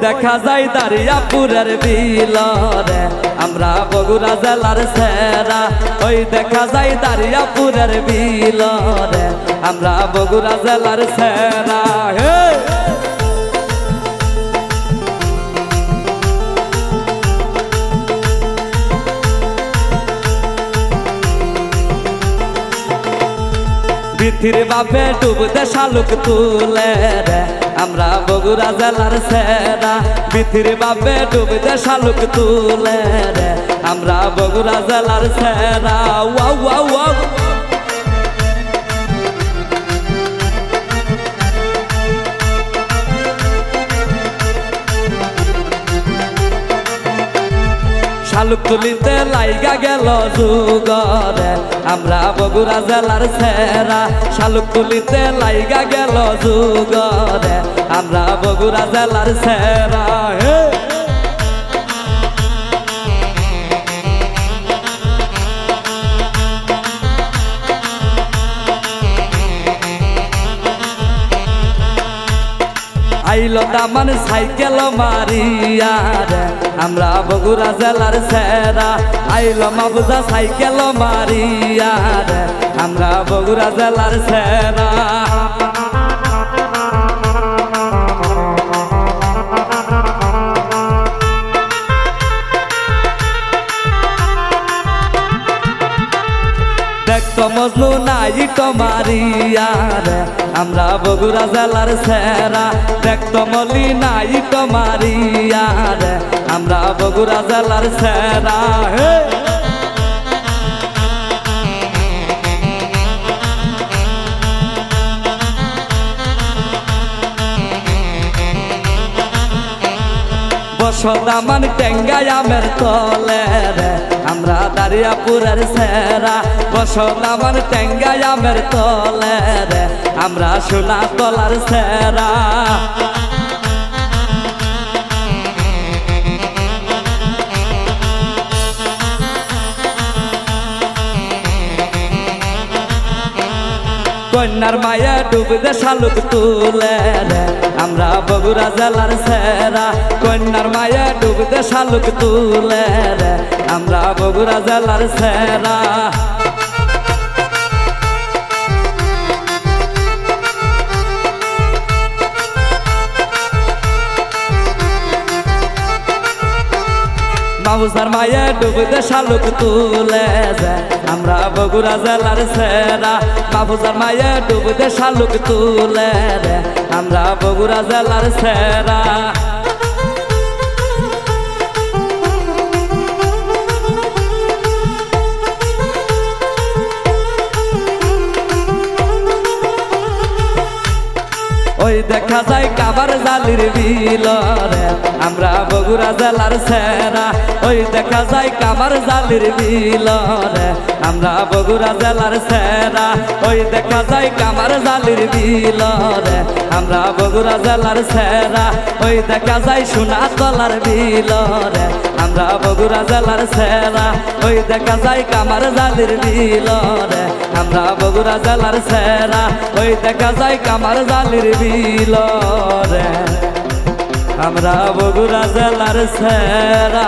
দেখা যায় দারিয়াপুরের বিলরে আমরা বগুড়া জেলার সেরা। ওই দেখা যায় দারিয়াপুরের বিলরে আমরা বগুড়া জেলার সেরা। পৃথির বাপে ডুব দে শালুক তুলে রে আমরা বগুড়া জেলার সেরা। পৃথির বাপে ডুব দে শালুক তুলে রে আমরা বগুড়া জেলার সেরা। ওয়াও ওয়াও ওয়াও শালুক তুলিতে লাইগা গেল যুগরে আমরা বগুড়া জেলার সেরা। শালুক তুলিতে লাইগা গেল যুগরে আমরা বগুড়া জেলার সেরা। আইলো দামান সাইকেল মারিয়া রে আমরা বগুড়া জেলার সেরা। আইলো মাবুজা সাইকেল মারিয়া রে আমরা বগুড়া জেলার সেরা। দেখতো মজনু নাইটো মারিয়া রে আমরা বগুড়া জেলার সেরা। দেখতো মলি নাইটো মারিয়া রে আমরা বগুড়া জেলার সেরা। বসদামান টেঙ্গাই আমের তলে রে আমরা দারিয়াপুরের সেরা। বসদামান টেঙ্গাই আমের তলে রে আমরা সোনা তলার সেরা। কন্যার মায়া ডুব দে শালুক তুলে রে আমরা বগুড়া জেলার সেরা। কন্যার মায়া ডুব দে শালুক তুলে রে আমরা বগুড়া জেলার সেরা। মাবুজার মায়া ডুব দে শালুক তুলে রে আমরা বগুড়া জেলার সেরা। মাবুজার মায়া ডুব দে শালুক তুলে রে আমরা বগুড়া জেলার সেরা। ওই দেখা যায় কাবার জালির বিলরে আমরা বগুড়া জেলার সেরা। ওই দেখা যায় কাবার জালির বিলরে আমরা বগুড়া জেলার সেরা। ওই দেখা যায় কামার জালির বিলরে আমরা বগুড়া জেলার সেরা। ওই দেখা যায় সোনা তলার বিলরে আমরা বগুড়া জেলার সেরা। ওই দেখা যায় কামার জালির বিলরে আমরা বগুড়া জেলার সেরা। ওই দেখা যায় কামার জালির বিলরে আমরা বগুড়া জেলার সেরা।